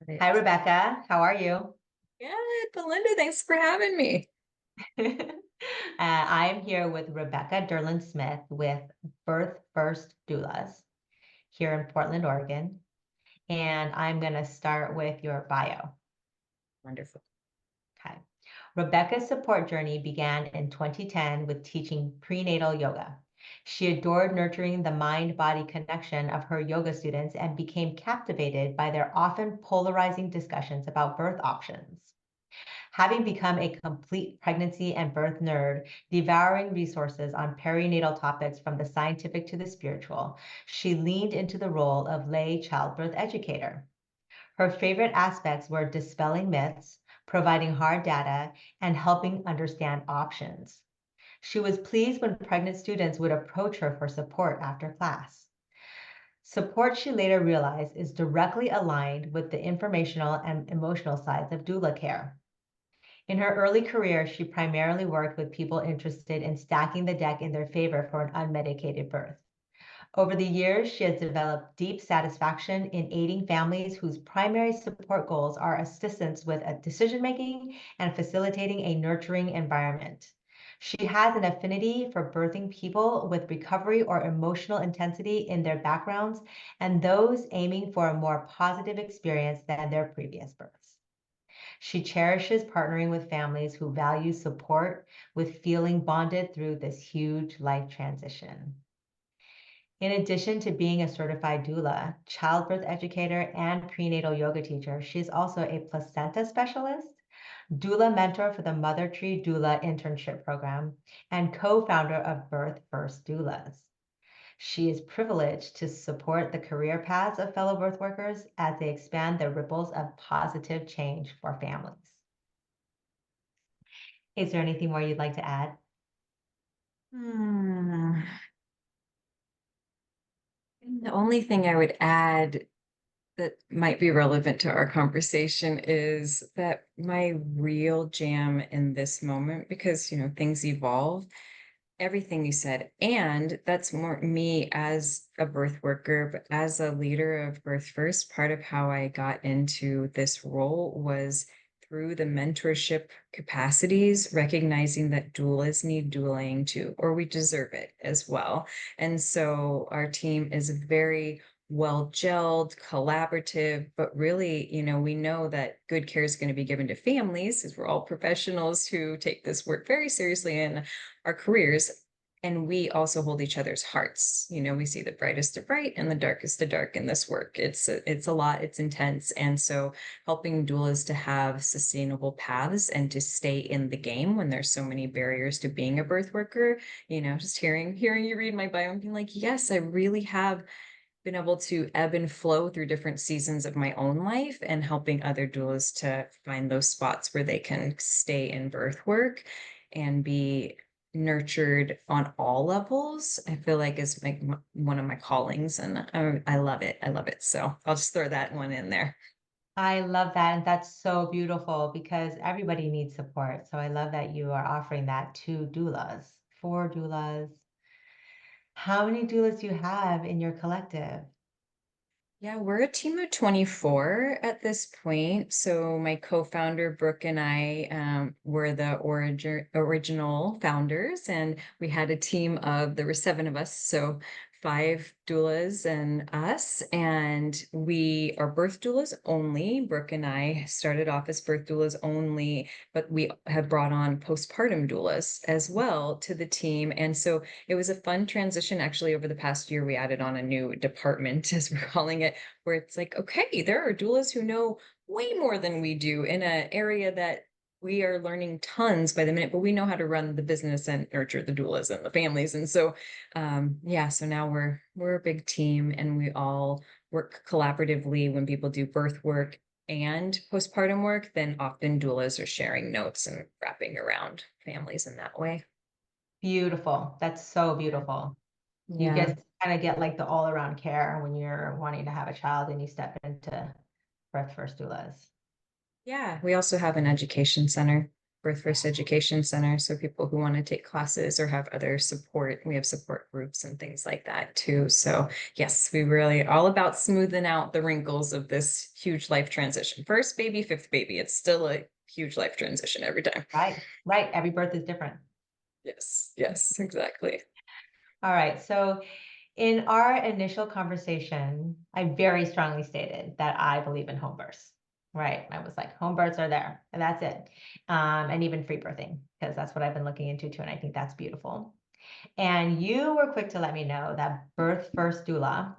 Right. Hi, Rebecca. How are you? Good, Belinda. Thanks for having me. I am here with Rebecca Durlin Smith with Birth First Doulas here in Portland, Oregon. And I'm going to start with your bio. Wonderful. Okay. Rebecca's support journey began in 2010 with teaching prenatal yoga. She adored nurturing the mind body connection of her yoga students and became captivated by their often polarizing discussions about birth options. Having become a complete pregnancy and birth nerd, devouring resources on perinatal topics from the scientific to the spiritual, she leaned into the role of lay childbirth educator. Her favorite aspects were dispelling myths, providing hard data, and helping understand options. She was pleased when pregnant students would approach her for support after class. Support, she later realized, is directly aligned with the informational and emotional sides of doula care. In her early career, she primarily worked with people interested in stacking the deck in their favor for an unmedicated birth. Over the years, she has developed deep satisfaction in aiding families whose primary support goals are assistance with decision making and facilitating a nurturing environment. She has an affinity for birthing people with recovery or emotional intensity in their backgrounds and those aiming for a more positive experience than their previous births. She cherishes partnering with families who value support with feeling bonded through this huge life transition. In addition to being a certified doula, childbirth educator, and prenatal yoga teacher, she's also a placenta specialist, doula mentor for the Mother Tree Doula Internship Program, and co-founder of Birth First Doulas. She is privileged to support the career paths of fellow birth workers as they expand the ripples of positive change for families. Is there anything more you'd like to add? Hmm. The only thing I would add that might be relevant to our conversation is that my real jam in this moment, because, things evolve, everything you said, and that's more me as a birth worker, but as a leader of Birth First, part of how I got into this role was through the mentorship capacities, recognizing that doulas need doulaing too, or we deserve it as well. And so our team is very well gelled, collaborative, but really, we know that good care is going to be given to families, as we're all professionals who take this work very seriously in our careers. And we also hold each other's hearts. We see the brightest of bright and the darkest of dark in this work. It's a lot, it's intense. And so helping doulas to have sustainable paths and to stay in the game when there's so many barriers to being a birth worker, just hearing you read my bio and being like, yes, I really have been able to ebb and flow through different seasons of my own life and helping other doulas to find those spots where they can stay in birth work and be nurtured on all levels. I feel like is like one of my callings, and I love it. I love it. So I'll just throw that one in there. I love that. And that's so beautiful because everybody needs support. So I love that you are offering that to doulas, for doulas. How many doulas do you have in your collective? Yeah, we're a team of 24 at this point. So my co-founder Brooke and I were the original founders, and we had a team of there were seven of us, so five doulas and us, and we are birth doulas only. Brooke and I started off as birth doulas only, but we have brought on postpartum doulas as well to the team, and so it was a fun transition. Actually, over the past year, we added on a new department, as we're calling it, where it's like, okay, there are doulas who know way more than we do in an area that we are learning tons by the minute, but we know how to run the business and nurture the doulas and the families. And so, yeah, so now we're a big team, and we all work collaboratively when people do birth work and postpartum work. Then often doulas are sharing notes and wrapping around families in that way. Beautiful. That's so beautiful. You Yeah. get kind of get like the all around care when you're wanting to have a child and you step into birth first doulas. Yeah. We also have an education center. Birth First Education Center. So people who want to take classes or have other support, we have support groups and things like that too. So yes, we really all about smoothing out the wrinkles of this huge life transition. First baby, fifth baby. It's still a huge life transition every time. Right, right. Every birth is different. Yes, yes, exactly. All right. So in our initial conversation, I very strongly stated that I believe in home births. Right. I was like, home births are there, and that's it. And even free birthing, because that's what I've been looking into too. And I think that's beautiful. And you were quick to let me know that birth first doula,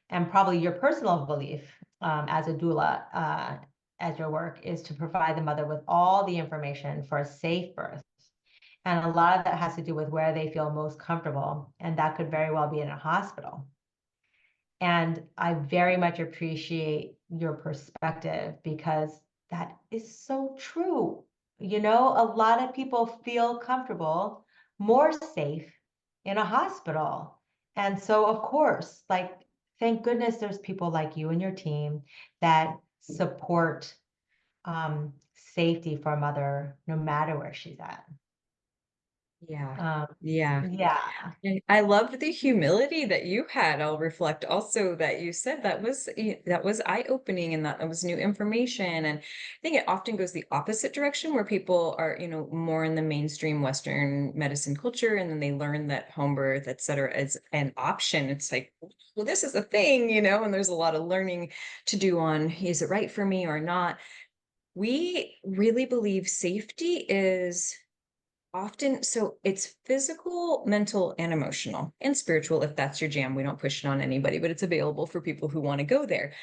and probably your personal belief as a doula, as your work, is to provide the mother with all the information for a safe birth. And a lot of that has to do with where they feel most comfortable. And that could very well be in a hospital. And I very much appreciate your perspective because that is so true. You know, a lot of people feel comfortable, more safe in a hospital. And so, of course, like, thank goodness there's people like you and your team that support safety for a mother no matter where she's at. Yeah. Um, Yeah. yeah. And I loved the humility that you had. I'll reflect also that you said that was eye-opening and that was new information. And I think it often goes the opposite direction where people are, more in the mainstream Western medicine culture, and then they learn that home birth, et cetera, is an option. It's like, well, this is a thing, and there's a lot of learning to do on is it right for me or not. We really believe safety is often, so it's physical, mental, and emotional, and spiritual if that's your jam. We don't push it on anybody, but it's available for people who want to go there.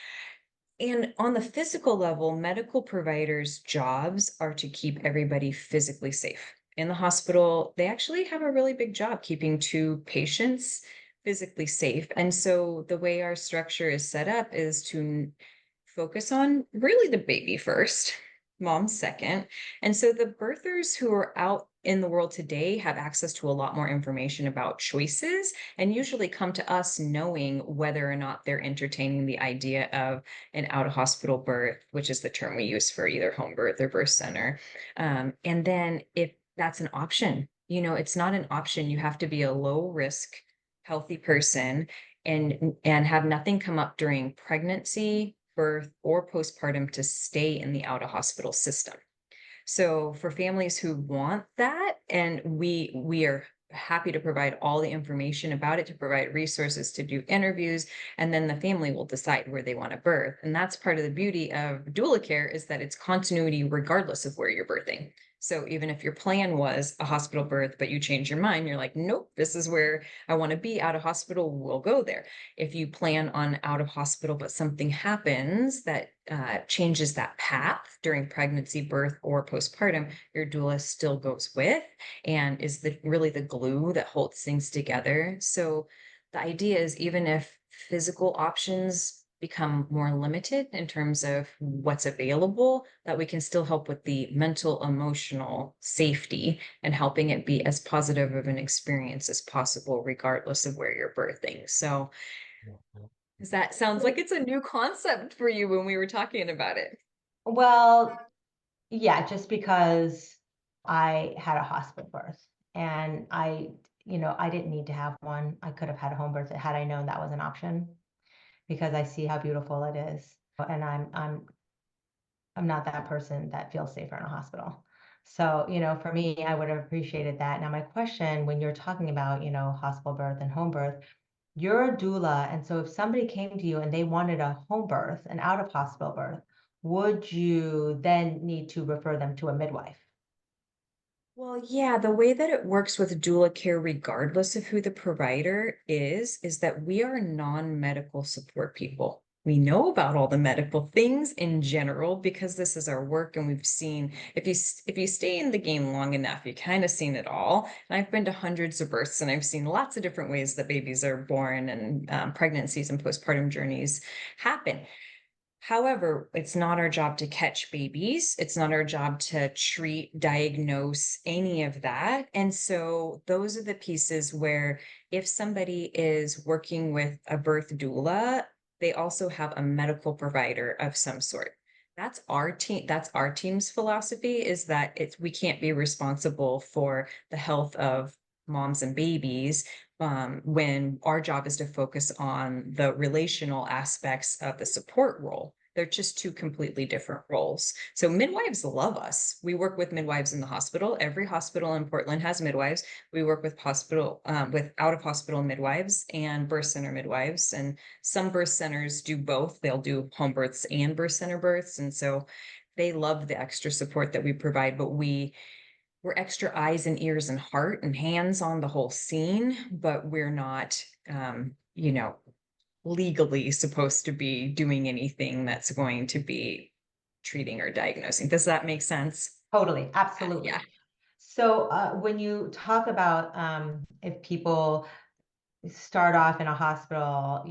And on the physical level, medical providers' jobs are to keep everybody physically safe. In the hospital, they actually have a really big job keeping two patients physically safe. And so the way our structure is set up is to focus on really the baby first, mom second. And so the birthers who are out in the world today have access to a lot more information about choices and usually come to us knowing whether or not they're entertaining the idea of an out of hospital birth, which is the term we use for either home birth or birth center. And then if that's an option, it's not an option. You have to be a low risk, healthy person and have nothing come up during pregnancy, birth, or postpartum to stay in the out of hospital system. So for families who want that, and we are happy to provide all the information about it, to provide resources to do interviews, and then the family will decide where they want to birth. And that's part of the beauty of doula care is that it's continuity regardless of where you're birthing. So even if your plan was a hospital birth, but you change your mind, you're like, nope, this is where I want to be out of hospital, we'll go there. If you plan on out of hospital, but something happens that changes that path during pregnancy, birth, or postpartum, your doula still goes with and is really the glue that holds things together. So the idea is even if physical options become more limited in terms of what's available, that we can still help with the mental, emotional safety and helping it be as positive of an experience as possible, regardless of where you're birthing. So, because that sounds like it's a new concept for you when we were talking about it. Well, yeah, just because I had a hospital birth and I didn't need to have one. I could have had a home birth had I known that was an option because I see how beautiful it is. And I'm not that person that feels safer in a hospital. So, for me, I would have appreciated that. Now, my question when you're talking about, hospital birth and home birth, you're a doula. And so if somebody came to you and they wanted a home birth, an out of hospital birth, would you then need to refer them to a midwife? Well, yeah, the way that it works with doula care, regardless of who the provider is that we are non-medical support people. We know about all the medical things in general because this is our work, and we've seen if you stay in the game long enough, you kind of seen it all. And I've been to hundreds of births, and I've seen lots of different ways that babies are born and pregnancies and postpartum journeys happen. However, it's not our job to catch babies. It's not our job to treat, diagnose any of that. And so those are the pieces where if somebody is working with a birth doula, they also have a medical provider of some sort. That's our team's philosophy, is that we can't be responsible for the health of moms and babies, when our job is to focus on the relational aspects of the support role. They're just two completely different roles. So midwives love us. We work with midwives in the hospital. Every hospital in Portland has midwives. We work with out of hospital midwives and birth center midwives, and some birth centers do both. They'll do home births and birth center births. And so they love the extra support that we provide, but we're extra eyes and ears and heart and hands on the whole scene, but we're not, legally supposed to be doing anything that's going to be treating or diagnosing. Does that make sense? Totally, Yeah. absolutely. So, when you talk about, if people start off in a hospital,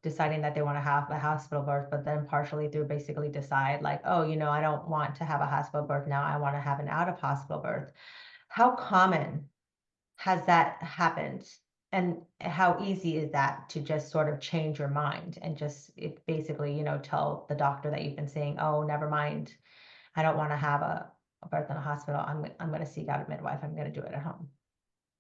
deciding that they want to have a hospital birth, but then partially through basically decide like, oh, I don't want to have a hospital birth now. I want to have an out of hospital birth. How common has that happened? And how easy is that to just sort of change your mind and just basically, tell the doctor that you've been saying, oh, never mind. I don't want to have a birth in a hospital. I'm going to seek out a midwife. I'm going to do it at home.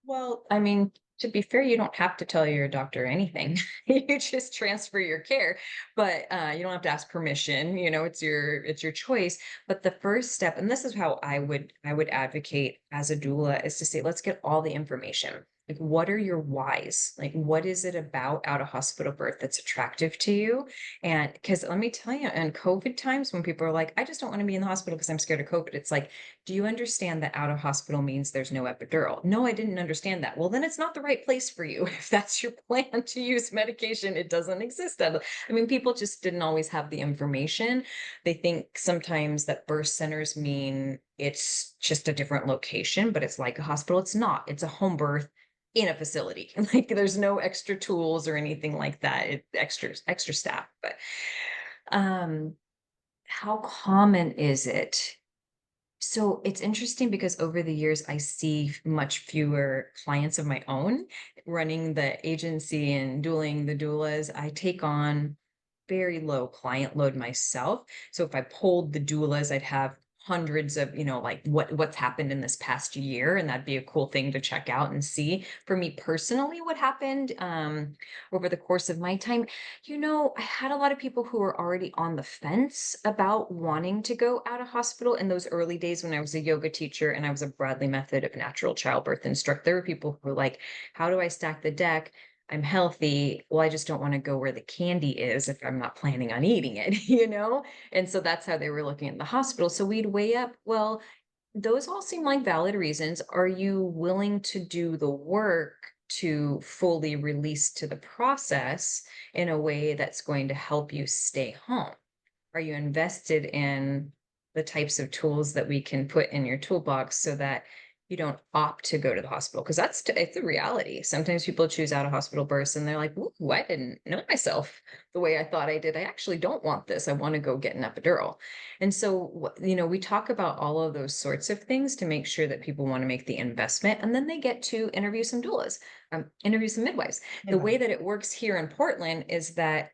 Well, I mean, to be fair, you don't have to tell your doctor anything. You just transfer your care, but you don't have to ask permission. It's your choice. But the first step, and this is how I would advocate as a doula, is to say, let's get all the information. Like, what are your whys? Like, what is it about out of hospital birth that's attractive to you? And because let me tell you, in COVID times, when people are like, I just don't want to be in the hospital because I'm scared of COVID, it's like, do you understand that out of hospital means there's no epidural? No, I didn't understand that. Well, then it's not the right place for you. If that's your plan to use medication, it doesn't exist. I mean, people just didn't always have the information. They think sometimes that birth centers mean it's just a different location, but it's like a hospital. It's not. It's a home birth in a facility. Like, there's no extra tools or anything like that. Extra staff. But um how common is it? So it's interesting because over the years, I see much fewer clients of my own running the agency and dueling the doulas. I take on very low client load myself. So if I polled the doulas, I'd have hundreds of, like what's happened in this past year. And that'd be a cool thing to check out and see. For me personally, what happened over the course of my time, I had a lot of people who were already on the fence about wanting to go out of hospital in those early days when I was a yoga teacher and I was a Bradley Method of Natural Childbirth instructor. There were people who were like, how do I stack the deck? I'm healthy. Well, I just don't want to go where the candy is if I'm not planning on eating it, And so that's how they were looking at the hospital. So we'd weigh up, well, those all seem like valid reasons. Are you willing to do the work to fully release to the process in a way that's going to help you stay home? Are you invested in the types of tools that we can put in your toolbox so that you don't opt to go to the hospital? Because it's a reality. Sometimes people choose out of hospital births and they're like, ooh, I didn't know myself the way I thought I did. I actually don't want this. I want to go get an epidural. And so, we talk about all of those sorts of things to make sure that people want to make the investment. And then they get to interview some doulas, interview some midwives. The way Midwife. that it works here in Portland is that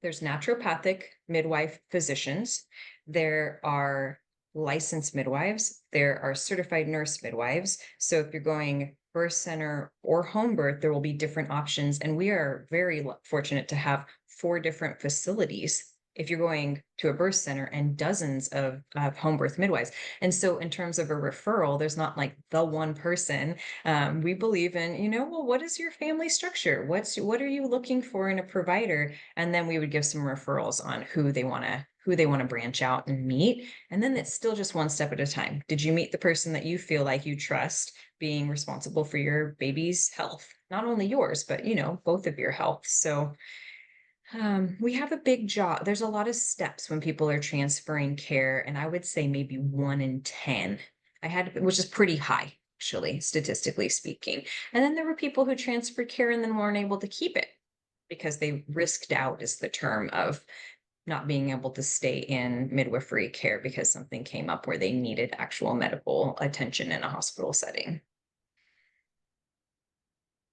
there's naturopathic midwife physicians. There are licensed midwives. There are certified nurse midwives. So if you're going birth center or home birth, there will be different options. And we are very fortunate to have 4 different facilities if you're going to a birth center and dozens of home birth midwives. And so in terms of a referral, there's not like the one person. We believe in, well, what is your family structure? What are you looking for in a provider? And then we would give some referrals on who they want to branch out and meet. And then it's still just one step at a time. Did you meet the person that you feel like you trust being responsible for your baby's health? Not only yours, but both of your health. So we have a big job. There's a lot of steps when people are transferring care, and I would say maybe 1 in 10. Which is pretty high, actually, statistically speaking. And then there were people who transferred care and then weren't able to keep it because they risked out, is the term, of not being able to stay in midwifery care because something came up where they needed actual medical attention in a hospital setting.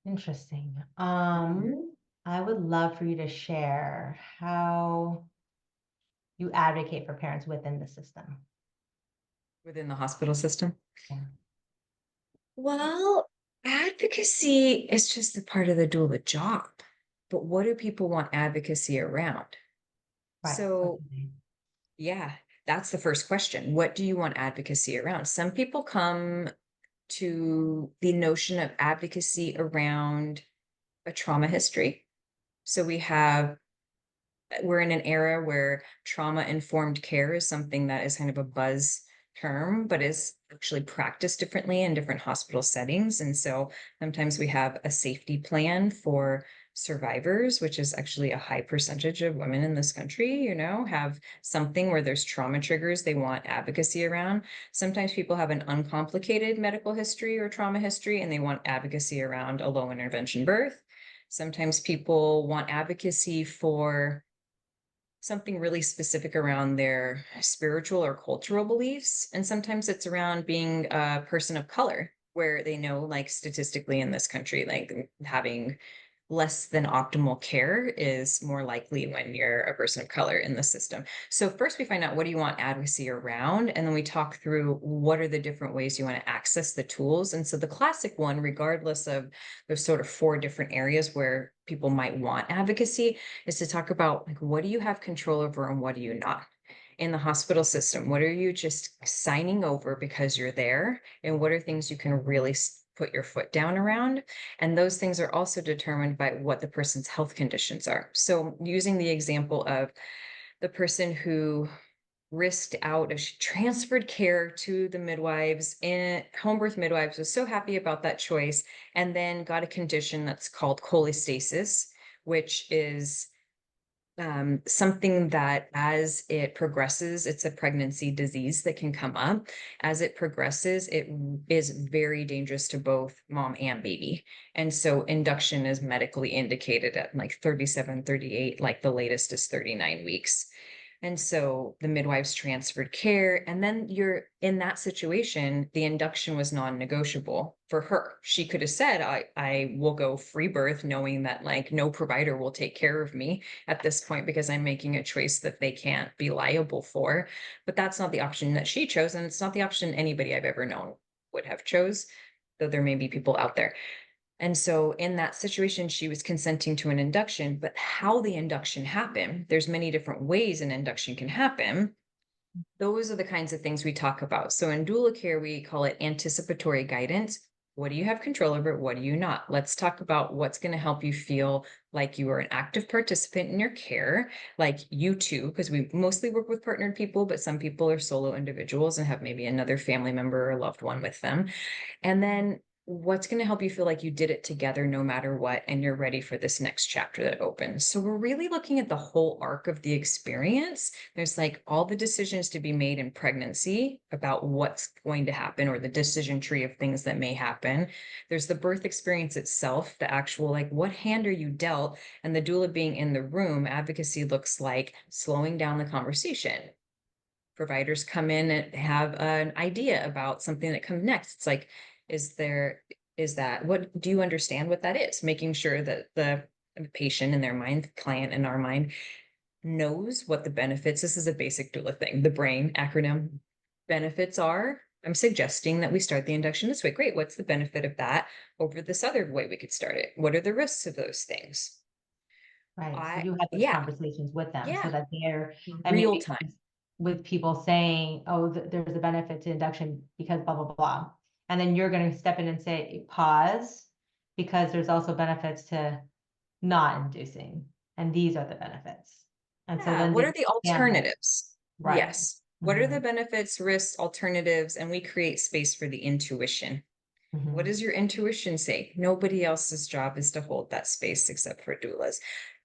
Interesting. Mhm. I would love for you to share how You advocate for parents within the system. Within the hospital system? Yeah. Well, advocacy is just a part of the doula job. But what do people want advocacy around? Right. So, yeah, that's the first question. What do you want advocacy around? Some people come to the notion of advocacy around a trauma history. So we're in an era where trauma informed care is something that is kind of a buzz term, but is actually practiced differently in different hospital settings. And so sometimes we have a safety plan for survivors, which is actually a high percentage of women in this country, have something where there's trauma triggers they want advocacy around. Sometimes people have an uncomplicated medical history or trauma history, and they want advocacy around a low intervention birth. Sometimes people want advocacy for something really specific around their spiritual or cultural beliefs. And sometimes it's around being a person of color, where they know, like statistically in this country, like having less than optimal care is more likely when you're a person of color in the system. So first we find out what do you want advocacy around, and then we talk through what are the different ways you want to access the tools. And so the classic one, regardless of there's sort of four different areas where people might want advocacy, is to talk about like what do you have control over and what do you not. In the hospital system, what are you just signing over because you're there, and what are things you can really put your foot down around? And those things are also determined by what the person's health conditions are. So using the example of the person who risked out, she transferred care to the midwives, and home birth midwives was so happy about that choice, and then got a condition that's called cholestasis, which is something that as it progresses, it's a pregnancy disease that can come up. As it progresses, it is very dangerous to both mom and baby. And so induction is medically indicated at like 37, 38, like the latest is 39 weeks. And so the midwives transferred care. And then you're in that situation, the induction was non-negotiable for her. She could have said, I will go free birth, knowing that like no provider will take care of me at this point because I'm making a choice that they can't be liable for. But that's not the option that she chose. And it's not the option anybody I've ever known would have chose, though there may be people out there. And so in that situation, she was consenting to an induction, but how the induction happened, there's many different ways an induction can happen. Those are the kinds of things we talk about. So in doula care, we call it anticipatory guidance. What do you have control over? What do you not? Let's talk about what's going to help you feel like you are an active participant in your care, like you too, because we mostly work with partnered people, but some people are solo individuals and have maybe another family member or loved one with them. And then what's going to help you feel like you did it together no matter what, and you're ready for this next chapter that opens. So we're really looking at the whole arc of the experience. There's like all the decisions to be made in pregnancy about what's going to happen, or the decision tree of things that may happen. There's the birth experience itself, the actual like what hand are you dealt, and the doula being in the room. Advocacy looks like slowing down the conversation. Providers come in and have an idea about something that comes next. It's like, is that, what do you understand what that is? Making sure that the patient in their mind, client in our mind, knows what the benefits. This is a basic doula thing. The brain acronym benefits are. I'm suggesting that we start the induction this way. Great. What's the benefit of that over this other way we could start it? What are the risks of those things? Right. So you have those Yeah, conversations with them so yeah, that they're, and real maybe time. with people saying, oh, there's a benefit to induction because blah, blah, blah. And then you're going to step in and say, pause, because there's also benefits to not inducing. And these are the benefits. And so Yeah, then what they are the understand that, alternatives? right. Yes. What are the Mm-hmm. benefits, risks, alternatives? And we create space for the intuition. What Mm-hmm. does your intuition say? Nobody else's job is to hold that space except for doulas.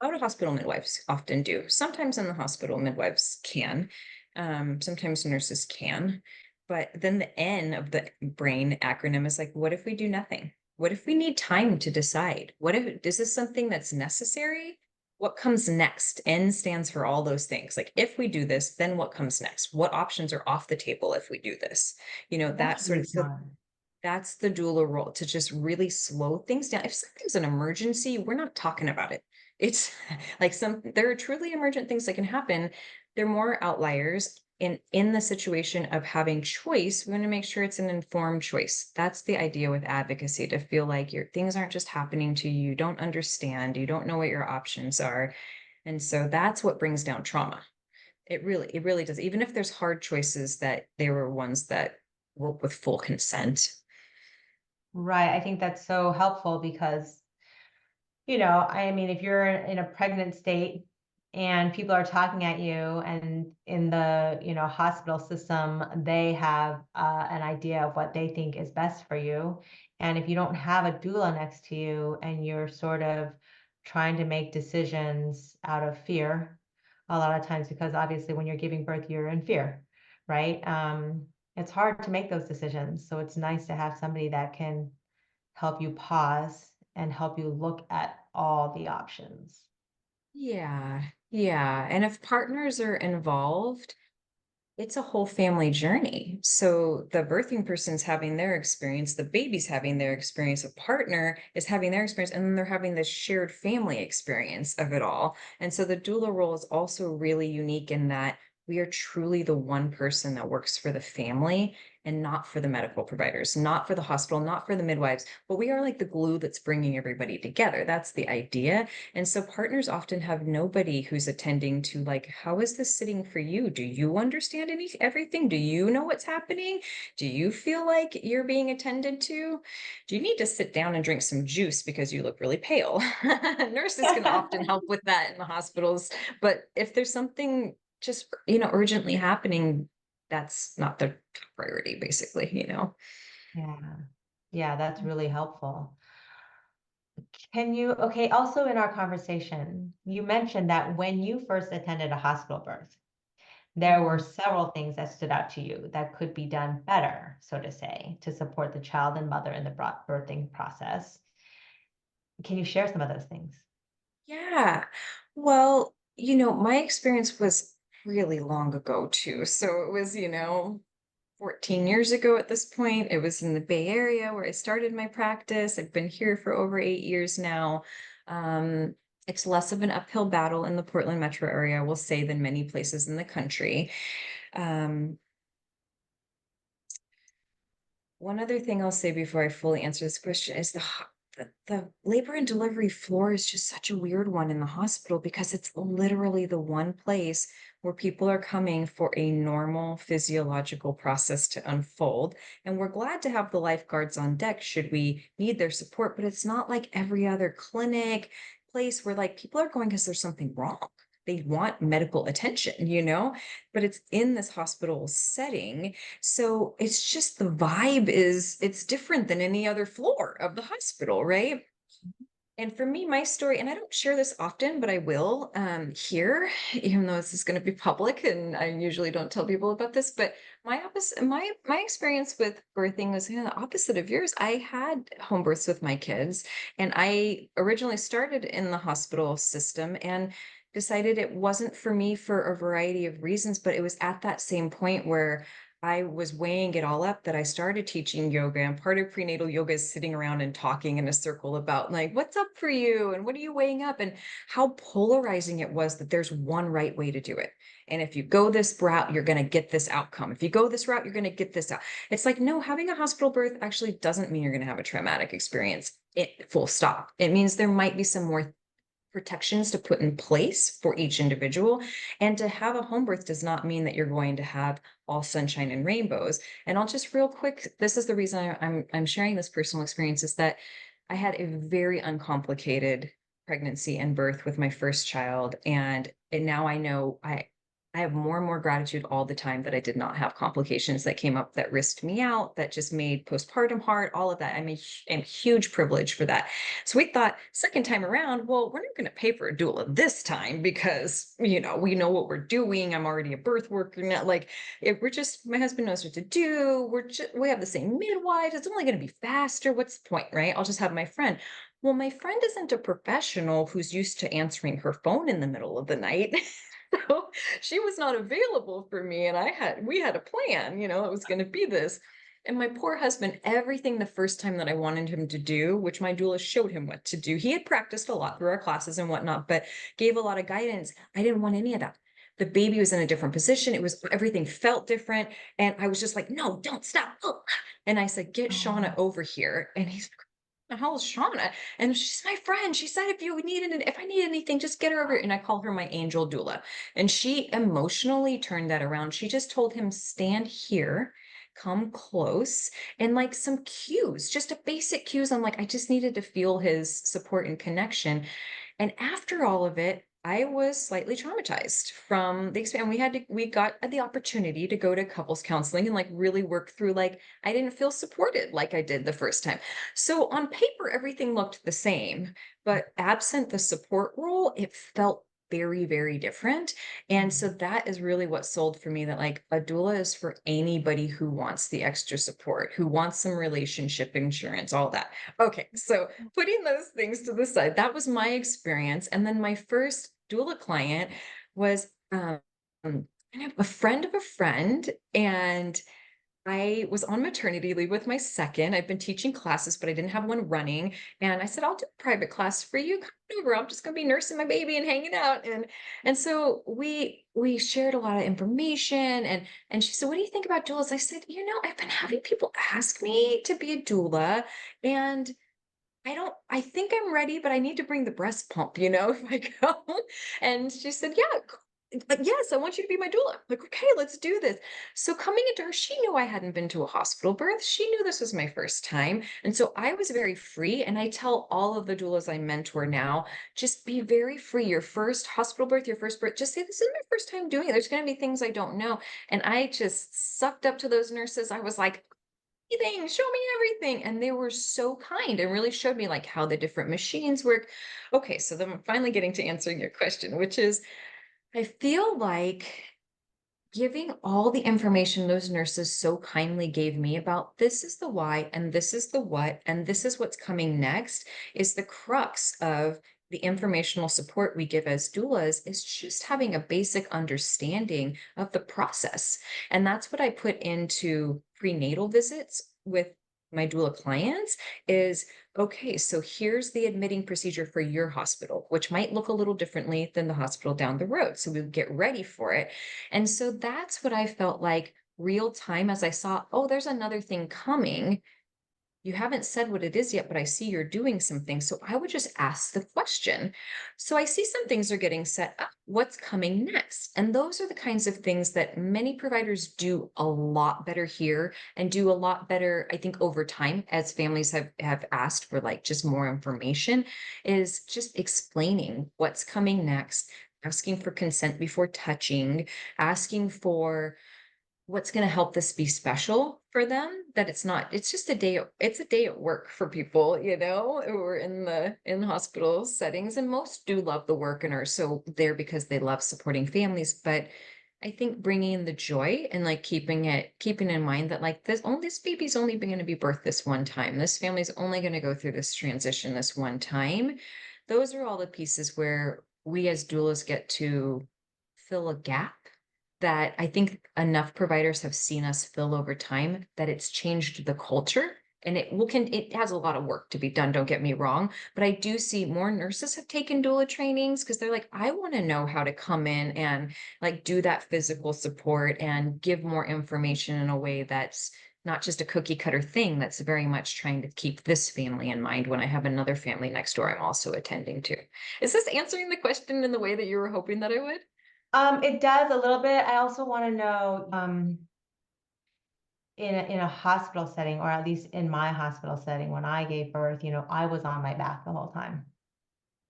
Out of hospital midwives often do. Sometimes in the hospital, midwives can. Sometimes nurses can. But then the N of the brain acronym is like, what if we do nothing? What if we need time to decide? What if, is this something that's necessary? What comes next? N stands for all those things. Like, if we do this, then what comes next? What options are off the table if we do this? That's That sort really of, so smart. that's the doula role, to just really slow things down. If something's an emergency, we're not talking about it. It's like there are truly emergent things that can happen, They're more outliers. In the situation of having choice, we want to make sure it's an informed choice. That's the idea with advocacy, to feel like your things aren't just happening to you, you don't understand, you don't know what your options are. And so that's what brings down trauma. It really does. Even if there's hard choices, that they were ones that were with full consent. Right. I think that's so helpful because, I mean, if you're in a pregnant state and people are talking at you, and in the, hospital system, they have an idea of what they think is best for you. And if you don't have a doula next to you and you're sort of trying to make decisions out of fear, a lot of times, because obviously when you're giving birth, you're in fear, right? It's hard to make those decisions. So it's nice to have somebody that can help you pause and help you look at all the options. Yeah, yeah. And if partners are involved, it's a whole family journey. So the birthing person's having their experience, the baby's having their experience, a partner is having their experience, and then they're having this shared family experience of it all. And so the doula role is also really unique in that we are truly the one person that works for the family and not for the medical providers, not for the hospital, not for the midwives, but we are like the glue that's bringing everybody together. That's the idea. And so partners often have nobody who's attending to, like, how is this sitting for you? Do you understand everything? Do you know what's happening? Do you feel like you're being attended to? Do you need to sit down and drink some juice because you look really pale? Nurses can often help with that in the hospitals. But if there's something just, urgently happening, that's not the top priority, basically. Yeah. Yeah, that's really helpful. Okay, also in our conversation, you mentioned that when you first attended a hospital birth, there were Mhm. several things that stood out to you that could be done better, so to say, to support the child and mother in the birthing process. Can you share some of those things? Yeah. Well, my experience was really long ago too. So it was, 14 years ago at this point. It was in the Bay Area where I started my practice. I've been here for over 8 years now. Um, it's less of an uphill battle in the Portland metro area, I will say, than many places in the country. Um, One other thing I'll say before I fully answer this question is the labor and delivery floor is just such a weird one in the hospital, because it's literally the one place where people are coming for a normal physiological process to unfold. And we're glad to have the lifeguards on deck should we need their support, but it's not like every other clinic place where, like, people are going because there's something wrong. They want medical attention, but it's in this hospital setting, so it's just the vibe it's different than any other floor of the hospital, right? And for me, my story, and I don't share this often, but I will here, even though this is going to be public, and I usually don't tell people about this. But my experience with birthing was kind of the opposite of yours. I had home births with my kids, and I originally started in the hospital system and decided it wasn't for me for a variety of reasons. But it was at that same point where I was weighing it all up that I started teaching yoga, and part of prenatal yoga is sitting around and talking in a circle about, like, what's up for you and what are you weighing up, and how polarizing it was that there's one right way to do it. And if you go this route, you're going to get this outcome. If you go this route, you're going to get this out. It's like, no, having a hospital birth actually doesn't mean you're going to have a traumatic experience. It full stop. It means there might be some more protections to put in place for each individual. And to have a home birth does not mean that you're going to have all sunshine and rainbows. And I'll just real quick, this is the reason I'm sharing this personal experience, is that I had a very uncomplicated pregnancy and birth with my first child. And now I know I have more and more gratitude all the time that I did not have complications that came up that risked me out, that just made postpartum hard, all of that. I'm huge privilege for that. So we thought, second time around, well, we're not going to pay for a doula this time because, we know what we're doing. I'm already a birth worker now. Like, if we're just, my husband knows what to do. We have the same midwives. It's only going to be faster. What's the point, right? I'll just have my friend. Well, my friend isn't a professional who's used to answering her phone in the middle of the night. So she was not available for me. And we had a plan, it was going to be this. And my poor husband, everything the first time that I wanted him to do, which my doula showed him what to do, he had practiced a lot through our classes and whatnot, but gave a lot of guidance. I didn't want any of that. the baby was in a different position. It was everything felt different. And I was just like, no, don't stop. Oh. And I said, get Shauna Oh, over here. And he's like, the hell is Shauna? And she's my friend. She said, if I need anything, just get her over. And I call her my angel doula. And she emotionally turned that around. She just told him, stand here, come close, and like some cues, just a basic cues. I'm like, I just needed to feel his support and connection. And after all of it, I was slightly traumatized from the experience. We got the opportunity to go to couples counseling and like really work through, like, I didn't feel supported like I did the first time. So on paper, everything looked the same, but absent the support role, it felt very, very different. And so mhm. that is really what sold for me, that like a doula is for anybody who wants the extra support, who wants some relationship insurance, all that. Okay, so putting those things to the side, that was my experience. And then my first doula client was kind of a friend of a friend. And I was on maternity leave with my second. I've been teaching classes, but I didn't have one running. And I said, I'll do a private class for you. Come over. I'm just gonna be nursing my baby and hanging out. And so we shared a lot of information, and she said, what do you think about doulas? I said, I've been having people ask me to be a doula, and I think I'm ready, but I need to bring the breast pump, if I go. And she said, yeah, yes, I want you to be my doula. Like, okay, let's do this. So coming into her, she knew I hadn't been to a hospital birth. She knew this was my first time. And so I was very free. And I tell all of the doulas I mentor now, just be very free. Your first hospital birth, your first birth, just say, this is my first time doing it. There's going to be things I don't know. And I just sucked up to those nurses. I was like, everything, show me everything. And they were so kind and really showed me like how the different machines work. Okay, so then I'm finally getting to answering your question, which is, I feel like giving all the information those nurses so kindly gave me about this is the why and this is the what and this is what's coming next is the crux of the informational support we give as doulas, is just having a basic understanding of the process. And that's what I put into prenatal visits with my doula clients is, okay, so here's the admitting procedure for your hospital, which might look a little differently than the hospital down the road. So we get ready for it. And so that's what I felt like real time as I saw, oh, there's another thing coming. You haven't said what it is yet, but I see you're doing something. So I would just ask the question. So I see some things are getting set up. What's coming next? And those are the kinds of things that many providers do a lot better here and do a lot better, I think, over time, as families have asked for like just more information, is just explaining what's coming next, asking for consent before touching, asking for what's going to help this be special for them, that it's just it's a day at work for people, who are in hospital settings, and most do love the work and are so there because they love supporting families. But I think bringing the joy and like keeping in mind that like this baby's only going to be birthed this one time, this family's only going to go through this transition this one time. Those are all the pieces where we as doulas get to fill a gap that I think enough providers have seen us fill over time, that it's changed the culture. And it has a lot of work to be done, don't get me wrong. But I do see more nurses have taken doula trainings because they're like, I want to know how to come in and like do that physical support and give more information in a way that's not just a cookie cutter thing, that's very much trying to keep this family in mind when I have another family next door I'm also attending to. Is this answering the question in the way that you were hoping that I would? It does a little bit. I also want to know, in a hospital setting, or at least in my hospital setting, when I gave birth, I was on my back the whole time.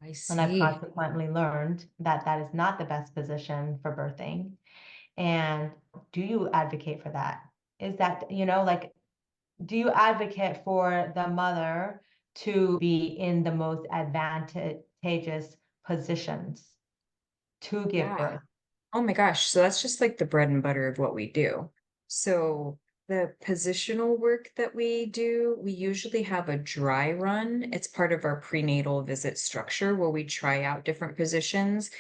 I And I've see. consequently learned that that is not the best position for birthing. And do you advocate for that? Is that, like, do you advocate for the mother to be in the most advantageous positions to give Yeah. birth? Oh my gosh. So that's just like the bread and butter of what we do. So the positional work that we do, we usually have a dry run. It's part of our prenatal visit structure where we try out different positions.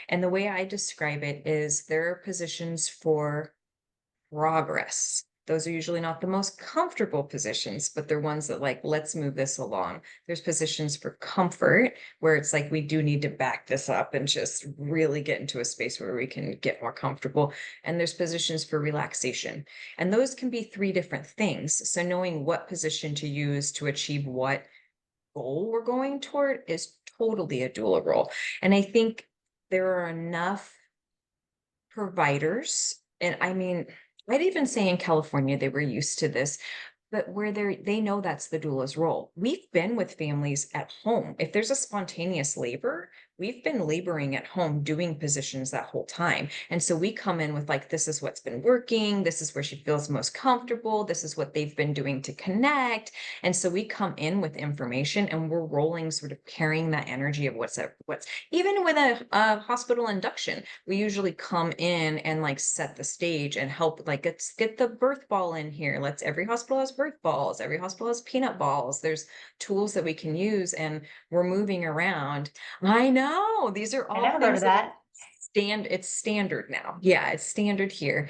And the way I describe it is there are positions for progress. Those are usually not the most comfortable positions, but they're ones that like, let's move this along. There's positions for comfort where it's like, we do need to back this up and just really get into a space where we can get more comfortable. And there's positions for relaxation. And those can be three different things. So knowing what position to use to achieve what goal we're going toward is totally a doula role. And I think there are enough providers, and I mean, I'd even say in California, they were used to this, but where they know that's the doula's role. We've been with families at home. If there's a spontaneous labor, we've been laboring at home doing positions that whole time. And so we come in with like, this is what's been working, this is where she feels most comfortable, this is what they've been doing to connect. And so we come in with information and we're rolling, sort of carrying that energy of what's even with a hospital induction, we usually come in and like set the stage and help, like, let's get the birth ball in here. Let's Every hospital has birth balls, every hospital has peanut balls. There's tools that we can use, and we're moving around. I know, these are I all never heard of things that that. it's standard now. Yeah, it's standard here.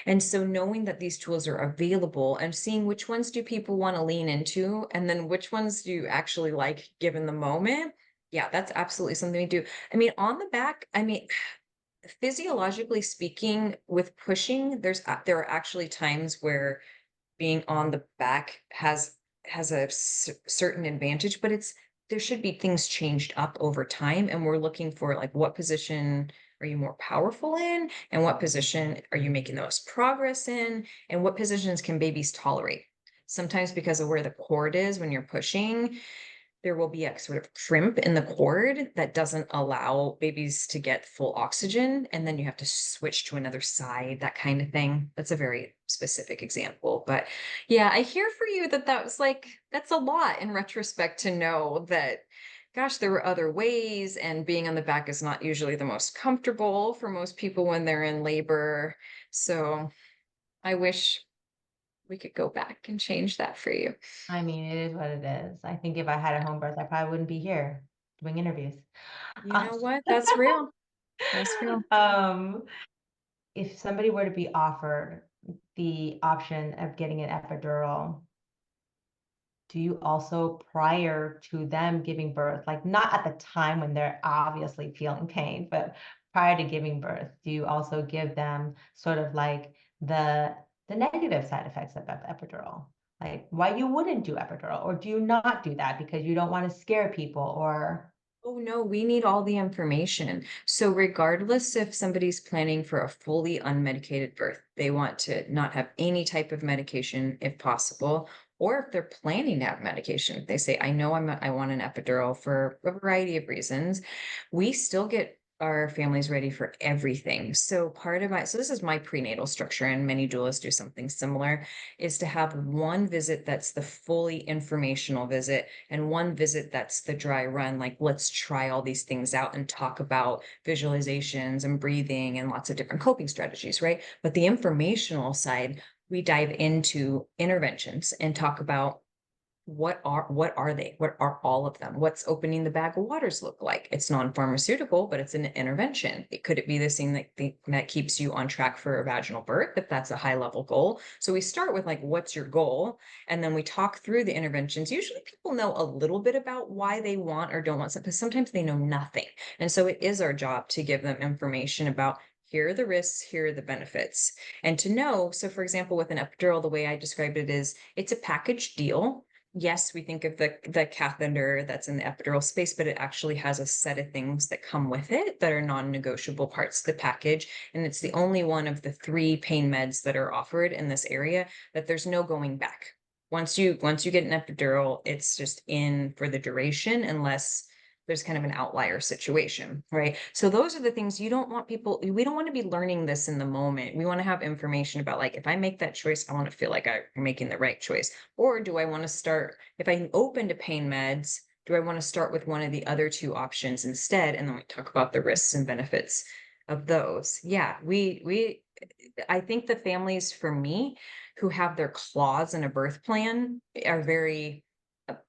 And so knowing that these tools are available and seeing which ones do people want to lean into, and then which ones do you actually like given the moment. Yeah, that's absolutely something we do. I mean, on the back, I mean, physiologically speaking, with pushing, there are actually times where being on the back has a certain advantage, but there should be things changed up over time, and we're looking for like, what position are you more powerful in, and what position are you making the most progress in, and what positions can babies tolerate. Sometimes because of where the cord is when you're pushing, there will be a sort of crimp in the cord that doesn't allow babies to get full oxygen. And then you have to switch to another side, that kind of thing. That's a very specific example. But yeah, I hear for you that that's a lot in retrospect to know that, gosh, there were other ways. And being on the back is not usually the most comfortable for most people when they're in labor. So I wish we could go back and change that for you. I mean, it is what it is. I think if I had a home birth, I probably wouldn't be here doing interviews. You Um, know what? That's real. That's real. um, if somebody were to be offered the option of getting an epidural, do you also, prior to them giving birth, like not at the time when they're obviously feeling pain, but prior to giving birth, do you also give them sort of like the negative side effects of epidural? Like why you wouldn't do epidural, or do you not do that because you don't want to scare people, or Oh, no, we need all the information. So regardless if somebody's planning for a fully unmedicated birth, they want to not have any type of medication if possible, or if they're planning to have medication, they say, I know I want an epidural for a variety of reasons. We still get our families ready for everything. So this is my prenatal structure, and many doulas do something similar, is to have one visit that's the fully informational visit, and one visit that's the dry run, like, let's try all these things out and talk about visualizations and breathing and lots of different coping strategies, right? But the informational side, we dive into interventions and talk about what are they? What are all of them? What's opening the bag of waters look like? It's non-pharmaceutical, but it's an intervention. Could it be this thing that keeps you on track for a vaginal birth, if that's a high level goal? So we start with like, what's your goal? And then we talk through the interventions. Usually people know a little bit about why they want or don't want something, because sometimes they know nothing. And so it is our job to give them information about, here are the risks, here are the benefits. And to know, so for example, with an epidural, the way I described it is, it's a package deal. Yes, we think of the catheter that's in the epidural space, but it actually has a set of things that come with it that are non-negotiable parts of the package. And it's the only one of the three pain meds that are offered in this area that there's no going back. Once you get an epidural, it's just in for the duration, unless there's kind of an outlier situation, right? So those are the things we don't want to be learning this in the moment. We want to have information about, like, if I make that choice, I want to feel like I'm making the right choice. Or do I want to start, if I'm open to pain meds, do I want to start with one of the other two options instead? And then we talk about the risks and benefits of those. Yeah, I think the families, for me, who have their claws in a birth plan are very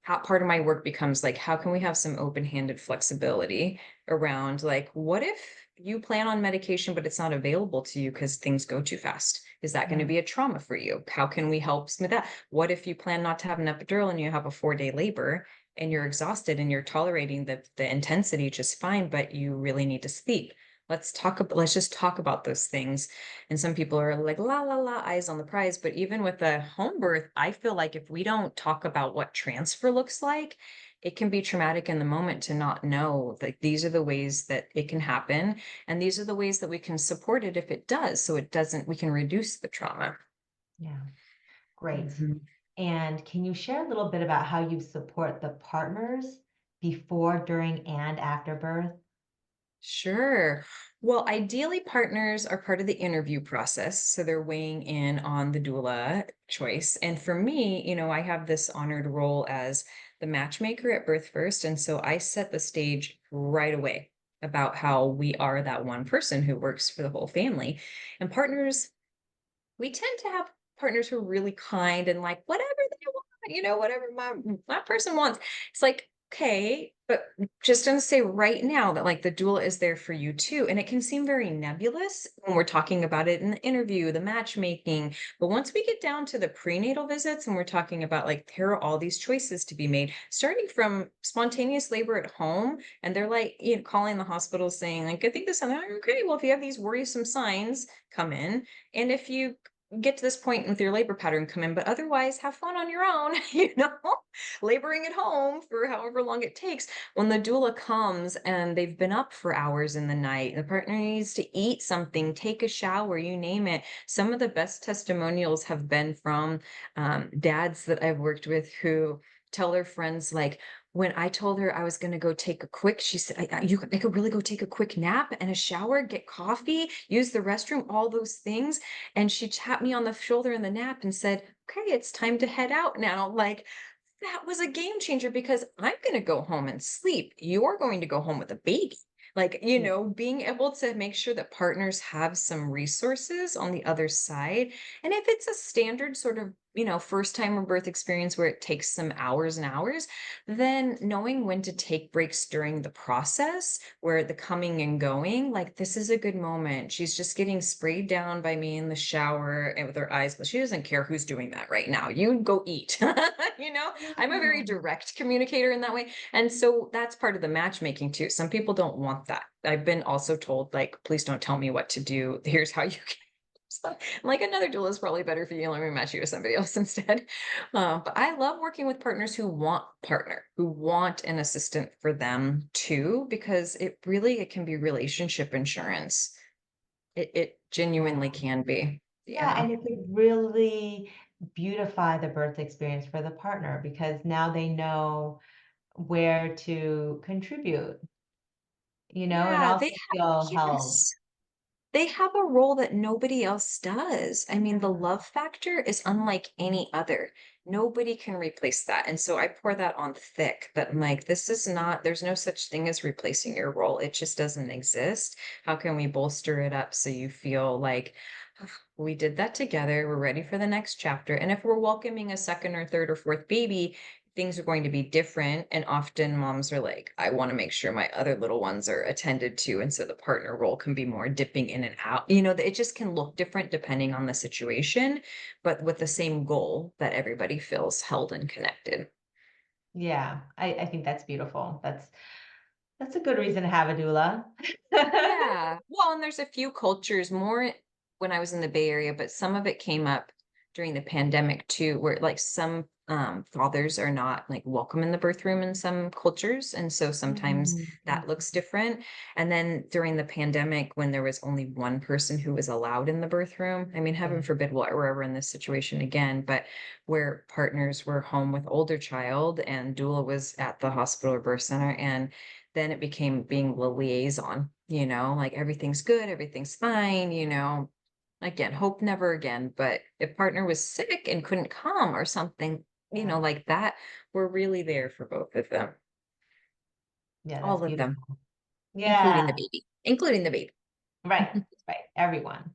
part of my work becomes like, how can we have some open-handed flexibility around like, what if you plan on medication, but it's not available to you because things go too fast? Is that going to Yeah. be a trauma for you? How can we help smooth that? What if you plan not to have an epidural and you have a 4-day labor and you're exhausted and you're tolerating the intensity just fine, but you really need to sleep? Let's just talk about those things. And some people are like, la, la, la, eyes on the prize. But even with a home birth, I feel like if we don't talk about what transfer looks like, it can be traumatic in the moment to not know that these are the ways that it can happen. And these are the ways that we can support it if it does. So it doesn't, we can reduce the trauma. Yeah. Great. Mhm. And can you share a little bit about how you support the partners before, during, and after birth? Sure. Well, ideally, partners are part of the interview process. So they're weighing in on the doula choice. And for me, I have this honored role as the matchmaker at Birth First. And so I set the stage right away about how we are that one person who works for the whole family. And partners, we tend to have partners who are really kind and like whatever they want, whatever my person wants. It's like, okay, but just gonna say right now that like the doula is there for you too. And it can seem very nebulous when we're talking about it in the interview, the matchmaking. But once we get down to the prenatal visits and we're talking about like here are all these choices to be made, starting from spontaneous labor at home, and they're like, calling the hospital saying, like, I think this and that. Okay, well, if you have these worrisome signs, come in. And if you get to this point with your labor pattern, come in, but otherwise have fun on your own, laboring at home for however long it takes. When the doula comes and they've been up for hours in the night, the partner needs to eat something, take a shower, you name it. Some of the best testimonials have been from dads that I've worked with who tell their friends, like, when I told her I was going to go take a quick, she said, I could really go take a quick nap and a shower, get coffee, use the restroom, all those things. And she tapped me on the shoulder in the nap and said, okay, it's time to head out now. Like, that was a game changer because I'm going to go home and sleep. You're going to go home with a baby. Like, Yeah. being able to make sure that partners have some resources on the other side. And if it's a standard sort of, first time of birth experience where it takes some hours and hours, then knowing when to take breaks during the process, where the coming and going, like this is a good moment. She's just getting sprayed down by me in the shower and with her eyes, but she doesn't care who's doing that right now. You go eat. I'm a very Mm. direct communicator in that way. And so that's part of the matchmaking too. Some people don't want that. I've been also told, like, please don't tell me what to do. Here's how you can. So, like, another doula is probably better for you. Let me match you with somebody else instead. But I love working with partners who want an assistant for them too, because it can be relationship insurance. It genuinely Yeah. can be. Yeah, Yeah. and it could really beautify the birth experience for the partner because now they know where to contribute, and Yeah, also feel held. yes. They have a role that nobody else does. I mean, the Yeah. love factor is unlike any other. Nobody can replace that. And so I pour that on thick that I'm like, this is not, there's no such thing as replacing your role. It just doesn't exist. How can we bolster it up so you feel like "Ah, we did that together. We're ready for the next chapter." And if we're welcoming a second or third or fourth baby, things are going to be different. And often moms are like, I want to make sure my other little ones are attended to. And so the partner role can be more dipping in and out. It just can look different depending on the situation, but with the same goal that everybody feels held and connected. Yeah, I think that's beautiful. That's a good reason to have a doula. Yeah. Well, and there's a few cultures more when I was in the Bay Area, but some of it came up during the pandemic too, where like some fathers are not like welcome in the birth room in some cultures. And so sometimes Mhm. that looks different. And then during the pandemic, when there was only one person who was allowed in the birth room, I mean, heaven Yeah. forbid we're ever in this situation again, but where partners were home with older child and doula was at the hospital or birth center. And then it became being the liaison, like everything's good, everything's fine, again, hope never again. But if partner was sick and couldn't come or something, Yeah. like that, we're really there for both of them, Yeah, that's all of them, beautiful. Yeah. including the baby, including the baby. Right. Right. Everyone.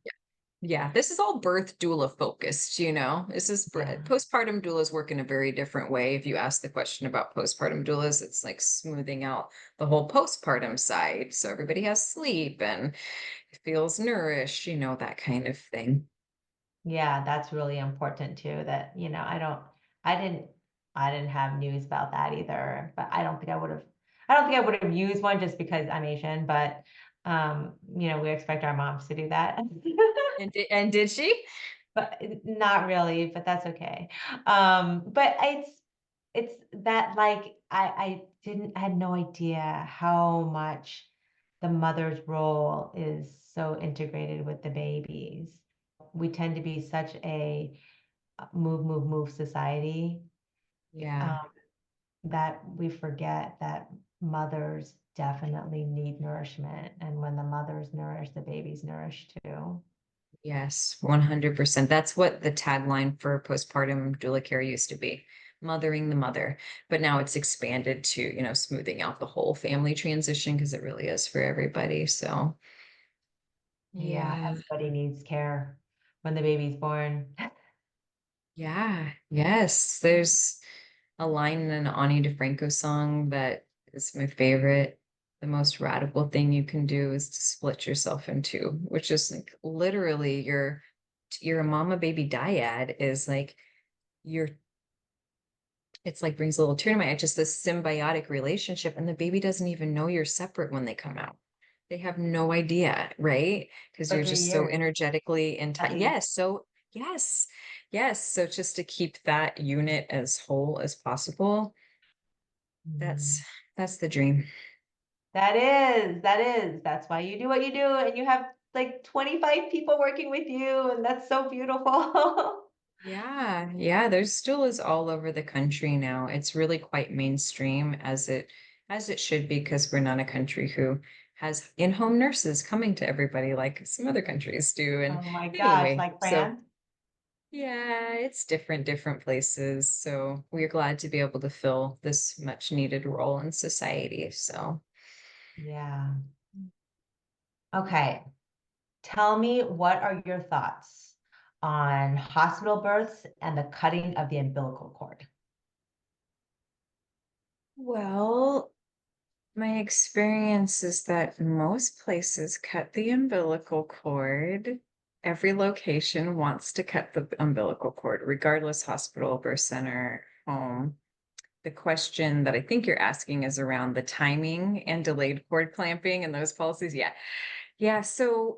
Yeah, this is all birth doula focused, This is Yeah. postpartum doulas work in a very different way. If you ask the question about postpartum doulas, it's like smoothing out the whole postpartum side. So everybody has sleep and feels nourished, that kind of thing. Yeah, that's really important too, that, I didn't I didn't have news about that either, but I don't think I would have used one just because I'm Asian, but we expect our moms to do that. And did she? But not really, but that's okay. But it's that like I had no idea how much the mother's role is so integrated with the babies. We tend to be such a move, move, move society, Yeah. um, that we forget that mothers definitely need nourishment. And when the mother's nourished, the baby's nourished too. Yes, 100%. That's what the tagline for postpartum doula care used to be, mothering the mother. But now it's expanded to, smoothing out the whole family transition because it really is for everybody. So, Yeah, yeah. everybody needs care when the baby's born. Yeah. Yes. There's a line in an Ani DeFranco song that is my favorite. The most radical thing you can do is to split yourself in two, which is like literally your a mama baby dyad is like your it's like brings a little tear to my eye, just this symbiotic relationship. And the baby doesn't even know you're separate when they come out. They have no idea, right? Because For you're three just so years energetically in at time. least. Yes. So, yes. Yes. So, just to keep that unit as whole as possible, that's Mhm. that's the dream. That's why you do what you do, and you have like 25 people working with you, and that's so beautiful. Yeah, yeah, there's still is all over the country now. It's really quite mainstream as it should be because we're not a country who has in-home nurses coming to everybody like some other countries do. And Oh my gosh, anyway, like so France? yeah, it's different places. So we're glad to be able to fill this much needed role in society. So Yeah. Okay. Tell me, what are your thoughts on hospital births and the cutting of the umbilical cord? well, my experience is that most places cut the umbilical cord. Every location wants to cut the umbilical cord, regardless hospital, birth center, home. The question that I think you're asking is around the timing and delayed cord clamping and those policies. Yeah. Yeah. So,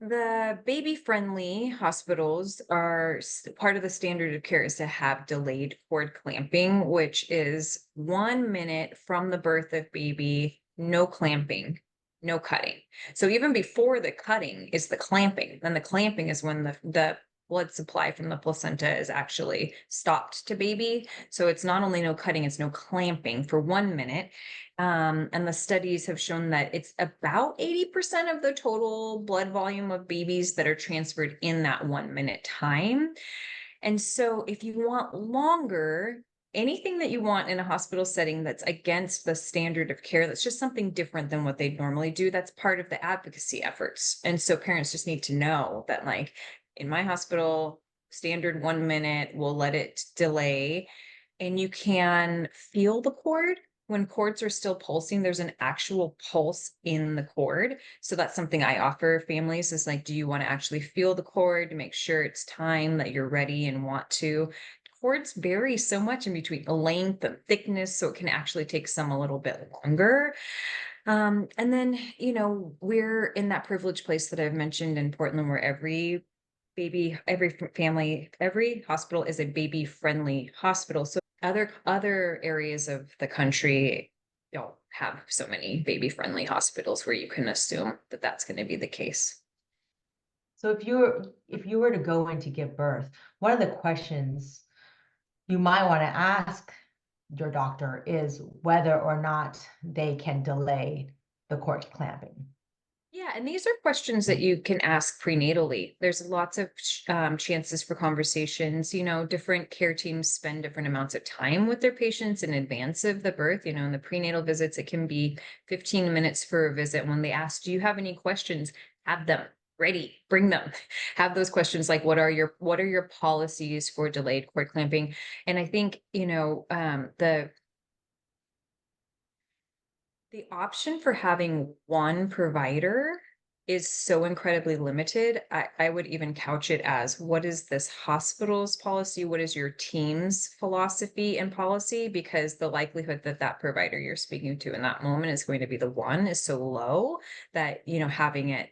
the baby-friendly hospitals are part of the standard of care is to have delayed cord clamping, which is 1 minute from the birth of baby, no clamping, no cutting. So even before the cutting is the clamping. Then the clamping is when the blood supply from the placenta is actually stopped to baby. So it's not only no cutting, it's no clamping for 1 minute. And the studies have shown that it's about 80% of the total blood volume of babies that are transferred in that 1 minute time. And so, if you want longer, anything that you want in a hospital setting that's against the standard of care, that's just something different than what they normally do, that's part of the advocacy efforts. And so, parents just need to know that, like, in my hospital, standard 1 minute, we'll let it delay and you can feel the cord when cords are still pulsing. There's an actual pulse in the cord. So that's something I offer families is like, do you want to actually feel the cord to make sure it's time that you're ready and want to? Cords vary so much in between length and thickness, so it can actually take some a little bit longer. And then, we're in that privileged place that I've mentioned in Portland where every family, every hospital is a baby friendly hospital. So other areas of the country don't have so many baby friendly hospitals where you can assume that that's going to be the case. So if you were to go in to give birth, one of the questions you might want to ask your doctor is whether or not they can delay the cord clamping. Yeah, and these are questions that you can ask prenatally. There's lots of chances for conversations. Different care teams spend different amounts of time with their patients in advance of the birth. In the prenatal visits, it can be 15 minutes for a visit. When they ask, do you have any questions? Have them. Ready, bring them. Have those questions like what are your policies for delayed cord clamping? And I think, the option for having one provider is so incredibly limited. I would even couch it as what is this hospital's policy? What is your team's philosophy and policy? Because the likelihood that that provider you're speaking to in that moment is going to be the one is so low that, having it